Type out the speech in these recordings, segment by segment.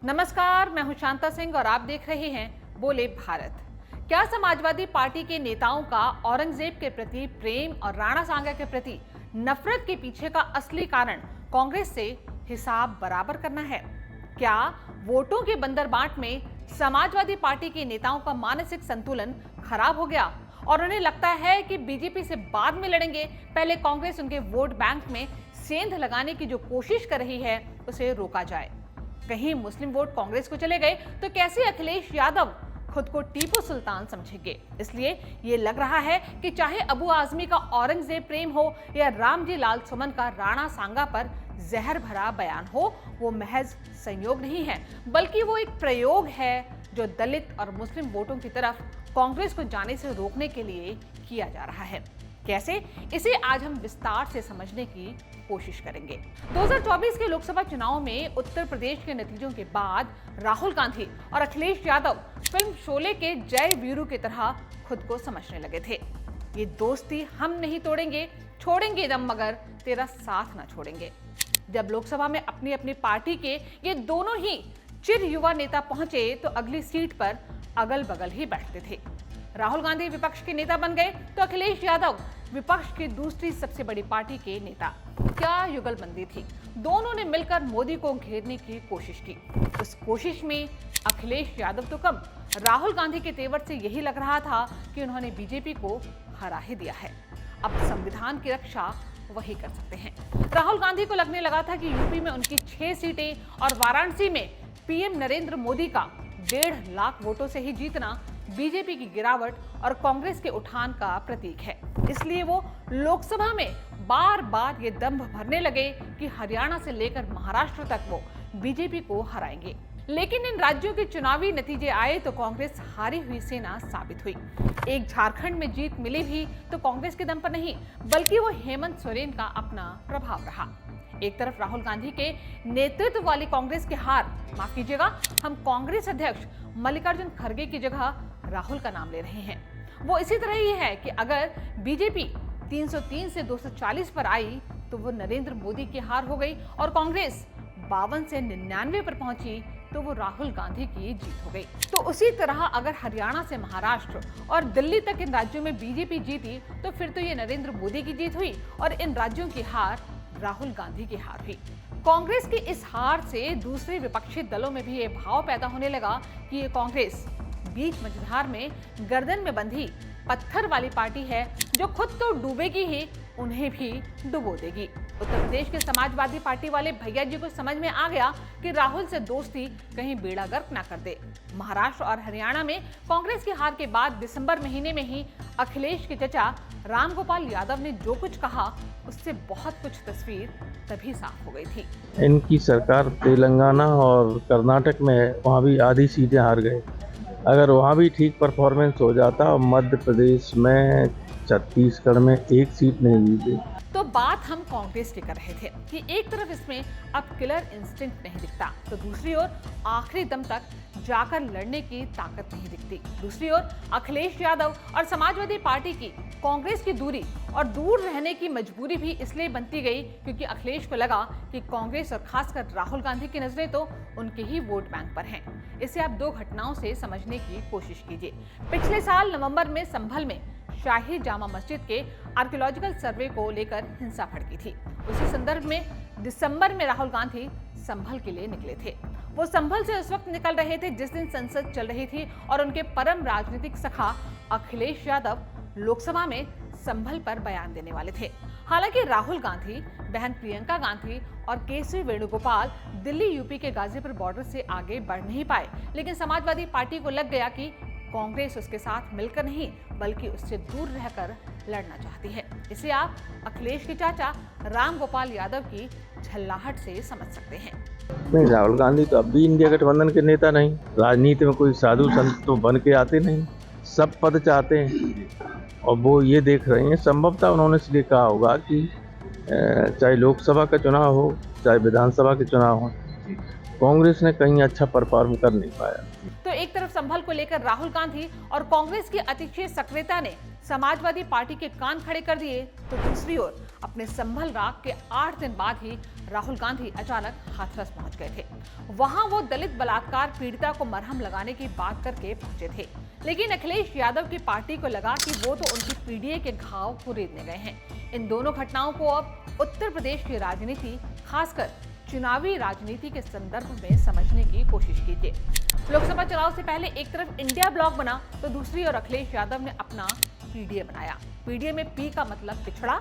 नमस्कार, मैं हूं शांता सिंह और आप देख रहे हैं बोले भारत। क्या समाजवादी पार्टी के नेताओं का औरंगजेब के प्रति प्रेम और राणा सांगा के प्रति नफरत के पीछे का असली कारण कांग्रेस से हिसाब बराबर करना है? क्या वोटों के बंदरबाट में समाजवादी पार्टी के नेताओं का मानसिक संतुलन खराब हो गया और उन्हें लगता है कि बीजेपी से बाद में लड़ेंगे, पहले कांग्रेस उनके वोट बैंक में सेंध लगाने की जो कोशिश कर रही है उसे रोका जाए? कहीं मुस्लिम वोट कांग्रेस को चले गए तो कैसे अखिलेश यादव खुद को टीपू सुल्तान समझेंगे? इसलिए ये लग रहा है कि चाहे अबू आजमी का औरंगजेब प्रेम हो या रामजी लाल सुमन का राणा सांगा पर जहर भरा बयान हो, वो महज संयोग नहीं है, बल्कि वो एक प्रयोग है जो दलित और मुस्लिम वोटों की तरफ कांग्रेस को जाने से रोकने के लिए किया जा रहा है। कैसे, इसे आज हम विस्तार से समझने की कोशिश करेंगे। 2024 के लोकसभा चुनाव में उत्तर प्रदेश के नतीजों के बाद राहुल गांधी और अखिलेश यादव फिल्म शोले के जय वीरू की तरह खुद को समझने लगे थे। ये दोस्ती हम नहीं तोड़ेंगे, छोड़ेंगे दम मगर तेरा साथ ना छोड़ेंगे। जब लोकसभा में अपनी अपनी पार्टी के ये दोनों ही चिर युवा नेता पहुंचे तो अगली सीट पर अगल बगल ही बैठते थे। राहुल गांधी विपक्ष के नेता बन गए तो अखिलेश यादव विपक्ष की दूसरी सबसे बड़ी पार्टी के नेता। क्या युगलबंदी थी! दोनों ने मिलकर मोदी को घेरने की कोशिश की। उस कोशिश में अखिलेश यादव तो कम, राहुल गांधी के तेवर से यही लग रहा था कि उन्होंने बीजेपी को हरा ही दिया है। अब संविधान की रक्षा वही कर सकते हैं। राहुल गांधी को लगने लगा था कि यूपी में उनकी 6 सीटें और वाराणसी में पीएम नरेंद्र मोदी का 1.5 लाख वोटों से ही जीतना बीजेपी की गिरावट और कांग्रेस के उठान का प्रतीक है। इसलिए वो लोकसभा में बार बार ये दंभ भरने लगे कि हरियाणा से लेकर महाराष्ट्र तक वो बीजेपी को हराएंगे। लेकिन इन राज्यों के चुनावी नतीजे आए तो कांग्रेस हारी हुई सेना साबित हुई। एक झारखंड में जीत मिली भी तो कांग्रेस के दम पर नहीं, बल्कि वो हेमंत सोरेन का अपना प्रभाव रहा। एक तरफ राहुल गांधी के नेतृत्व वाली कांग्रेस की हार, माफ कीजिएगा, हम कांग्रेस अध्यक्ष मल्लिकार्जुन खड़गे की जगह राहुल का नाम ले रहे हैं। वो इसी तरह ही है कि अगर बीजेपी 303 से 240 पर आई तो वो नरेंद्र मोदी की हार हो गई और कांग्रेस 52 से 99 पर पहुंची तो वो राहुल गांधी की जीत हो गई। तो उसी तरह अगर हरियाणा से महाराष्ट्र और दिल्ली तक इन राज्यों में बीजेपी जीती तो फिर तो ये नरेंद्र मोदी की जीत हुई और इन राज्यों की हार राहुल गांधी की हार हुई। कांग्रेस की इस हार से दूसरे विपक्षी दलों में भी ये भाव पैदा होने लगा कि ये कांग्रेस बीच मझधार में गर्दन में बंधी पत्थर वाली पार्टी है जो खुद तो डूबेगी ही, उन्हें भी डुबो देगी। उत्तर प्रदेश के समाजवादी पार्टी वाले भैया जी को समझ में आ गया कि राहुल से दोस्ती कहीं बेड़ा गर्क ना कर दे। महाराष्ट्र और हरियाणा में कांग्रेस की हार के बाद दिसंबर महीने में ही अखिलेश के चचा रामगोपाल यादव ने जो कुछ कहा उससे बहुत कुछ तस्वीर तभी साफ हो गई थी। इनकी सरकार तेलंगाना और कर्नाटक में है, वहाँ भी आधी सीटें हार गए। अगर वहाँ भी ठीक परफॉर्मेंस हो जाता और मध्य प्रदेश में, छत्तीसगढ़ में एक सीट नहीं जीते। तो बात हम कांग्रेस की कर रहे थे कि एक तरफ इसमें अब किलर इंस्टिंक्ट नहीं दिखता तो दूसरी ओर आखिरी दम तक जाकर लड़ने की ताकत नहीं दिखती। दूसरी ओर अखिलेश यादव और समाजवादी पार्टी की कांग्रेस की दूरी और दूर रहने की मजबूरी भी इसलिए बनती गई क्योंकि अखिलेश को लगा कि कांग्रेस और खासकर राहुल गांधी की नजरें तो उनके ही वोट बैंक पर हैं। इसे आप 2 घटनाओं से समझने की कोशिश कीजिए। पिछले साल नवंबर में संभल में शाही जामा मस्जिद के आर्कियोलॉजिकल सर्वे को लेकर हिंसा भड़की थी। उसी संदर्भ में दिसंबर में राहुल गांधी संभल के लिए निकले थे। वो संभल से उस वक्त निकल रहे थे जिस दिन संसद चल रही थी और उनके परम राजनीतिक सखा अखिलेश यादव लोकसभा में संभल पर बयान देने वाले थे। हालांकि राहुल गांधी, बहन प्रियंका गांधी और केसरी वेणुगोपाल दिल्ली यूपी के गाजीपुर बॉर्डर से आगे बढ़ नहीं पाए, लेकिन समाजवादी पार्टी को लग गया कि कांग्रेस उसके साथ मिलकर नहीं बल्कि उससे दूर रहकर लड़ना चाहती है। इसे आप अखिलेश के चाचा रामगोपाल यादव की झल्लाहट से समझ सकते हैं। नहीं, राहुल गांधी तो अब भी इंडिया गठबंधन के नेता नहीं। राजनीति में कोई साधु संत तो बन के आते नहीं, सब पद चाहते हैं और वो ये देख रहे हैं। संभवतः उन्होंने इसलिए कहा होगा कि चाहे लोकसभा का चुनाव हो चाहे विधानसभा के चुनाव हो, कांग्रेस ने कहीं अच्छा परफॉर्म कर नहीं पाया। तो एक तरफ संभल को लेकर राहुल गांधी और कांग्रेस की अतिशय सक्रियता ने समाजवादी पार्टी के कान खड़े कर दिए, तो दूसरी ओर अपने संभल राग के 8 दिन बाद ही राहुल गांधी अचानक हाथरस पहुंच गए थे। वहां वो दलित बलात्कार पीड़िता को मरहम लगाने की बात करके पहुंचे थे, लेकिन अखिलेश यादव की पार्टी को लगा कि वो तो उनकी पीडीए के घाव कुरेदने गए हैं। इन दोनों घटनाओं को अब उत्तर प्रदेश की राजनीति, खासकर चुनावी राजनीति के संदर्भ में समझने की कोशिश कीजिए। लोकसभा चुनाव से पहले एक तरफ इंडिया ब्लॉक बना, तो दूसरी ओर अखिलेश यादव ने अपना पीडीए बनाया। पीडीए में पी का मतलब पिछड़ा,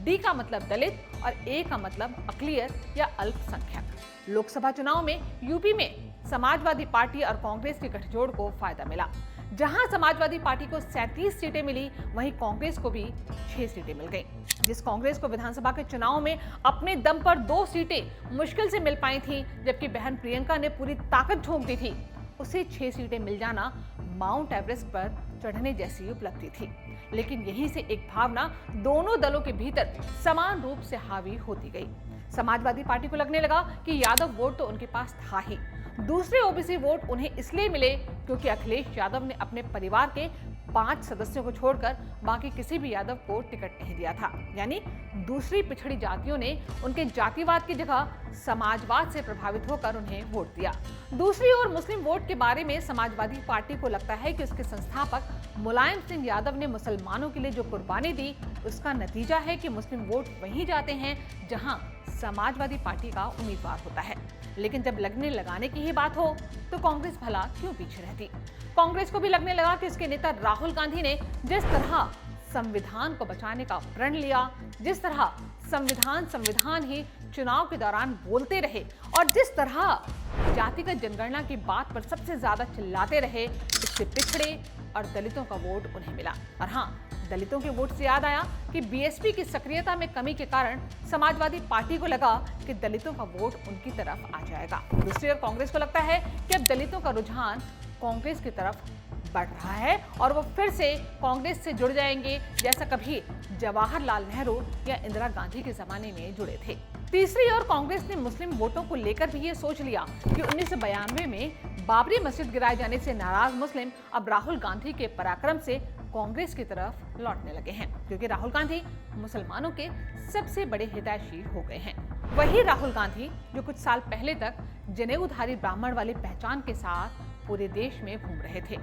डी का मतलब दलित और ए का मतलब अकलियत या अल्पसंख्यक। लोकसभा चुनाव में यूपी में समाजवादी पार्टी और कांग्रेस के गठजोड़ को फायदा मिला। जहां समाजवादी पार्टी को 37 सीटें मिली, वहीं कांग्रेस को भी 6 सीटें मिल गईं। जिस कांग्रेस को विधानसभा के चुनाव में अपने दम पर 2 सीटें मुश्किल से मिल पाई थी, जबकि बहन प्रियंका ने पूरी ताकत झोंक दी थी, उसे 6 सीटें मिल जाना माउंट एवरेस्ट पर चढ़ने जैसी उपलब्धि थी। लेकिन यहीं से एक भावना दोनों दलों के भीतर समान रूप से हावी होती गई। समाजवादी पार्टी को लगने लगा कि यादव वोट तो उनके पास था ही, दूसरे ओबीसी वोट उन्हें इसलिए मिले क्योंकि अखिलेश यादव ने अपने परिवार के 5 सदस्यों को छोड़कर बाकी किसी भी यादव को टिकट नहीं दिया था। यानी दूसरी पिछड़ी जातियों ने उनके जातिवाद की जगह समाजवाद से प्रभावित होकर उन्हें वोट दिया। दूसरी ओर मुस्लिम वोट के बारे में समाजवादी पार्टी को लगता है कि उसके संस्थापक मुलायम सिंह यादव ने मुसलमानों के लिए जो कुर्बानी दी, उसका नतीजा है कि मुस्लिम वोट वहीं जाते हैं जहां समाजवादी पार्टी का उम्मीदवार होता है। लेकिन जब लगने लगाने की ही बात हो तो कांग्रेस भला क्यों पीछे रहती। कांग्रेस को भी लगने लगा कि उसके नेता राहुल गांधी ने जिस तरह संविधान को बचाने का प्रण लिया, जिस तरह संविधान ही चुनाव के दौरान बोलते रहे और जिस तरह जातिगत जनगणना की बात पर सबसे ज्यादा चिल्लाते रहे, इससे पिछड़े और दलितों का वोट उन्हें मिला। और हाँ, दलितों के वोट से याद आया कि बीएसपी की सक्रियता में कमी के कारण समाजवादी पार्टी को लगा कि दलितों का वोट उनकी तरफ आ जाएगा। दूसरी ओर कांग्रेस को लगता है कि अब दलितों का रुझान कांग्रेस की तरफ बढ़ रहा है और वो फिर से कांग्रेस से जुड़ जाएंगे, जैसा कभी जवाहरलाल नेहरू या इंदिरा गांधी के जमाने में जुड़े थे। तीसरी ओर कांग्रेस ने मुस्लिम वोटों को लेकर भी ये सोच लिया कि 1992 में बाबरी मस्जिद गिराए जाने से नाराज मुस्लिम अब राहुल गांधी के पराक्रम से कांग्रेस की तरफ लौटने लगे हैं, क्योंकि राहुल गांधी मुसलमानों के सबसे बड़े हितैषी हो गए हैं। वही राहुल गांधी जो कुछ साल पहले तक जनेऊधारी ब्राह्मण वाली पहचान के साथ पूरे देश में घूम रहे थे।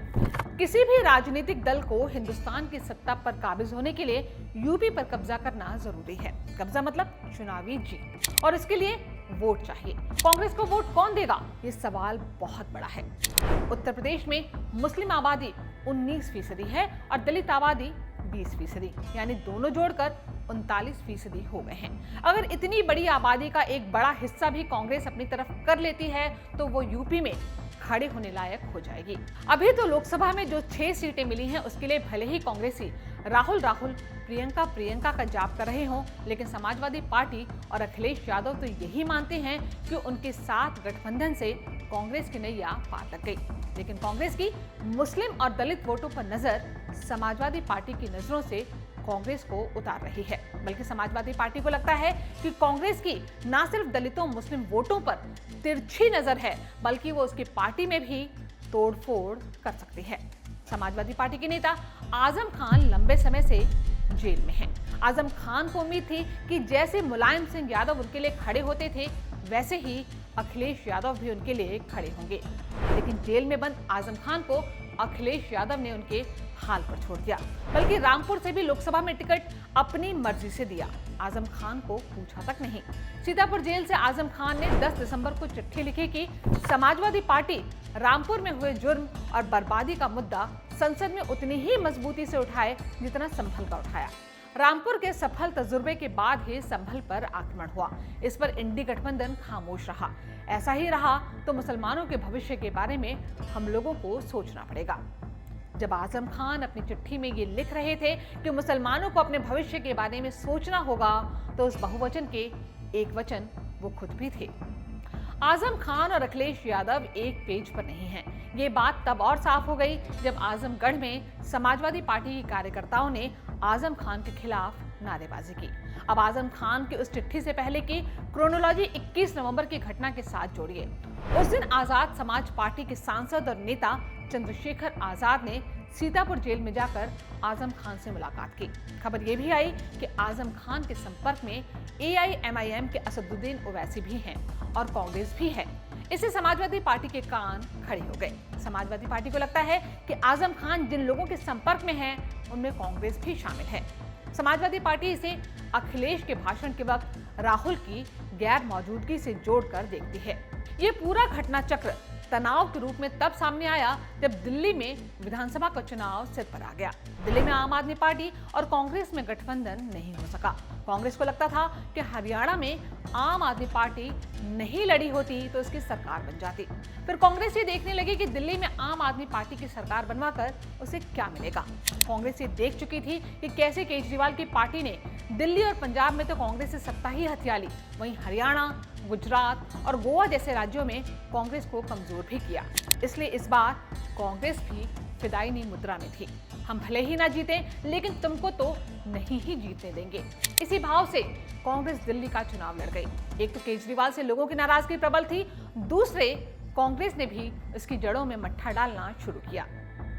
किसी भी राजनीतिक दल को हिंदुस्तान की सत्ता पर काबिज होने के लिए यूपी पर कब्जा करना जरूरी है। कब्जा मतलब चुनावी जीत, और इसके लिए वोट चाहिए। कांग्रेस को वोट कौन देगा, ये सवाल बहुत बड़ा है। उत्तर प्रदेश में मुस्लिम आबादी 19% है और दलित आबादी 20%, यानी दोनों जोड़कर 39% हो गए हैं। अगर इतनी बड़ी आबादी का एक बड़ा हिस्सा भी कांग्रेस अपनी तरफ कर लेती है तो वो यूपी में खड़े होने लायक हो जाएगी। अभी तो लोकसभा में जो 6 सीटें मिली हैं उसके लिए भले ही कांग्रेसी राहुल प्रियंका का जाप कर रहे हों, लेकिन समाजवादी पार्टी और अखिलेश यादव तो यही मानते हैं कि उनके साथ गठबंधन से कांग्रेस की नैया पार लग गई। लेकिन कांग्रेस की मुस्लिम और दलित वोटों पर नजर समाजवादी पार्टी की नजरों से कांग्रेस को उतार रही है, बल्कि समाजवादी पार्टी को लगता है कि कांग्रेस की न सिर्फ दलितों मुस्लिम वोटों पर तिरछी नजर है, बल्कि वो उसकी पार्टी में भी तोड़फोड़ कर सकती है। समाजवादी पार्टी के नेता आजम खान लंबे समय से जेल में हैं। आजम खान को उम्मीद थी कि जैसे मुलायम सिंह यादव उनके लिए खड़े होते थे, वैसे ही अखिलेश यादव भी उनके लिए खड़े होंगे। लेकिन जेल में बंद आजम खान को अखिलेश यादव ने उनके हाल पर छोड़ दिया, बल्कि रामपुर से भी लोकसभा में टिकट अपनी मर्जी से दिया। आजम खान को पूछा तक नहीं। सीतापुर जेल से आजम खान ने 10 दिसंबर को चिट्ठी लिखी कि समाजवादी पार्टी रामपुर में हुए जुर्म और बर्बादी का मुद्दा संसद में उतनी ही मजबूती से उठाए जितना संभल का उठाया। रामपुर के सफल तजुर्बे के बाद ही संभल पर आक्रमण हुआ। इस पर इंडी गठबंधन खामोश रहा। ऐसा ही रहा तो मुसलमानों के भविष्य के बारे में हम लोगों को सोचना पड़ेगा। जब आजम खान अपनी चिट्ठी में ये लिख रहे थे कि मुसलमानों को अपने भविष्य के बारे में सोचना होगा, तो उस बहुवचन के एक वचन वो खुद भी थे। आजम खान और अखिलेश यादव एक पेज पर नहीं हैं। ये बात तब और साफ हो गई जब आजमगढ़ में समाजवादी पार्टी के कार्यकर्ताओं ने आजम खान के खिलाफ नारेबाजी की। अब आजम खान की उस चिट्ठी से पहले की क्रोनोलॉजी 21 नवंबर की घटना के साथ जोड़िए। उस दिन आजाद समाज पार्टी के सांसद और नेता चंद्रशेखर आजाद ने सीतापुर जेल में जाकर आजम खान से मुलाकात की। खबर यह भी आई कि आजम खान के संपर्क में AIMIM के असदुद्दीन ओवैसी भी हैं और कांग्रेस भी है। इससे समाजवादी पार्टी के कान खड़े हो गए। समाजवादी पार्टी को लगता है कि आजम खान जिन लोगों के संपर्क में है उनमें कांग्रेस भी शामिल है। समाजवादी पार्टी इसे अखिलेश के भाषण के वक्त राहुल की गैर मौजूदगी से जोड़कर देखती है। ये पूरा घटना चक्र तनाव के रूप में तब सामने आया जब दिल्ली में विधानसभा का चुनाव सिर पर आ गया। दिल्ली में आम आदमी पार्टी और कांग्रेस में गठबंधन नहीं हो सका। कांग्रेस को लगता था कि हरियाणा में आम आदमी पार्टी नहीं लड़ी होती तो इसकी सरकार बन जाती। फिर कांग्रेस ये देखने लगी कि दिल्ली में आम आदमी पार्टी की सरकार बनवाकर उसे क्या मिलेगा। कांग्रेस ये देख चुकी थी कि कैसे केजरीवाल की पार्टी ने दिल्ली और पंजाब में तो कांग्रेस से सत्ता ही हथिया ली, वहीं हरियाणा, गुजरात और गोवा जैसे राज्यों में कांग्रेस को कमजोर भी किया। इसलिए इस बार कांग्रेस भी फिदायनी मुद्रा में थी। हम भले ही ना जीते लेकिन तुमको तो नहीं ही जीतने देंगे। इसी भाव से कांग्रेस दिल्ली का चुनाव लड़ गई। एक तो केजरीवाल से लोगों की नाराजगी प्रबल थी, दूसरे कांग्रेस ने भी इसकी जड़ों में मट्ठा डालना शुरू किया।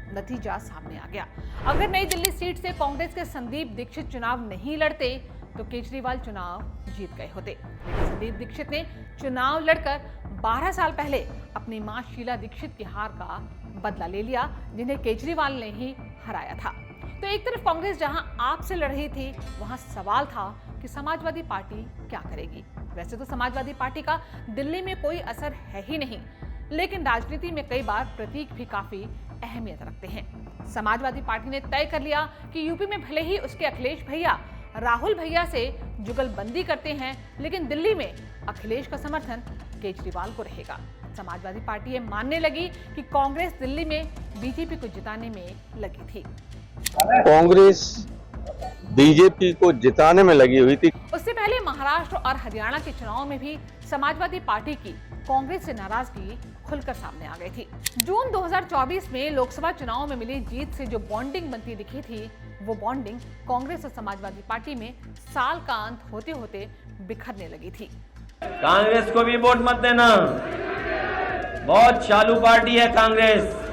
नतीजा सामने आ गया। अगर नई दिल्ली सीट से कांग्रेस के संदीप दीक्षित चुनाव नहीं लड़ते तो केजरीवाल चुनाव जीत गए होते। लेकिन संदीप दीक्षित ने चुनाव लड़कर 12 साल पहले अपनी मां शीला दीक्षित की हार का बदला ले लिया, जिन्हें केजरीवाल ने ही हराया था। तो एक तरफ कांग्रेस जहां आप से लड़ रही थी, वहां सवाल था कि समाजवादी पार्टी क्या करेगी। वैसे तो समाजवादी पार्टी का दिल्ली में कोई असर है ही नहीं, लेकिन राजनीति में कई बार प्रतीक भी काफी अहमियत रखते हैं। समाजवादी पार्टी ने तय कर लिया कि यूपी में भले ही उसके अखिलेश भैया राहुल भैया से जुगलबंदी करते हैं, लेकिन दिल्ली में अखिलेश का समर्थन केजरीवाल को रहेगा। समाजवादी पार्टी ये मानने लगी कि कांग्रेस दिल्ली में बीजेपी को जिताने में लगी थी। कांग्रेस बीजेपी को जिताने में लगी हुई थी। उससे पहले महाराष्ट्र और हरियाणा के चुनाव में भी समाजवादी पार्टी की कांग्रेस से नाराजगी खुलकर सामने आ गई थी। जून 2024 में लोकसभा चुनाव में मिली जीत से जो बॉन्डिंग बनती दिखी थी, वो बॉन्डिंग कांग्रेस और समाजवादी पार्टी में साल का अंत होते होते बिखरने लगी थी। कांग्रेस को भी वोट मत देना, बहुत चालू पार्टी है कांग्रेस।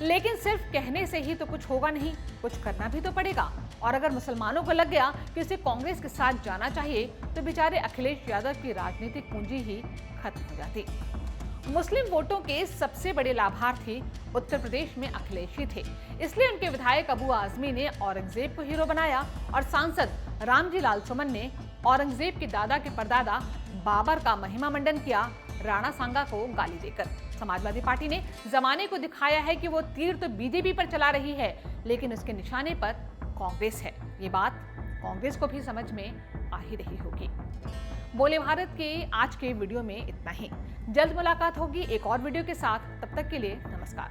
लेकिन सिर्फ कहने से ही तो कुछ होगा नहीं, कुछ करना भी तो पड़ेगा। और अगर मुसलमानों को लग गया कि उसे कांग्रेस के साथ जाना चाहिए तो बेचारे अखिलेश यादव की राजनीतिक पूंजी ही खत्म हो जाती। मुस्लिम वोटों के सबसे बड़े लाभार्थी उत्तर प्रदेश में अखिलेश ही थे। इसलिए उनके विधायक अबू आजमी ने औरंगजेब को हीरो बनाया और सांसद रामजी लाल सुमन ने औरंगजेब के दादा के परदादा बाबर का महिमा मंडन किया, राणा सांगा को गाली देकर। समाजवादी पार्टी ने जमाने को दिखाया है कि वो तीर तो बीजेपी पर चला रही है, लेकिन उसके निशाने पर कांग्रेस है। ये बात कांग्रेस को भी समझ में आ ही रही होगी। बोले भारत के आज के वीडियो में इतना ही। जल्द मुलाकात होगी एक और वीडियो के साथ। तब तक के लिए नमस्कार।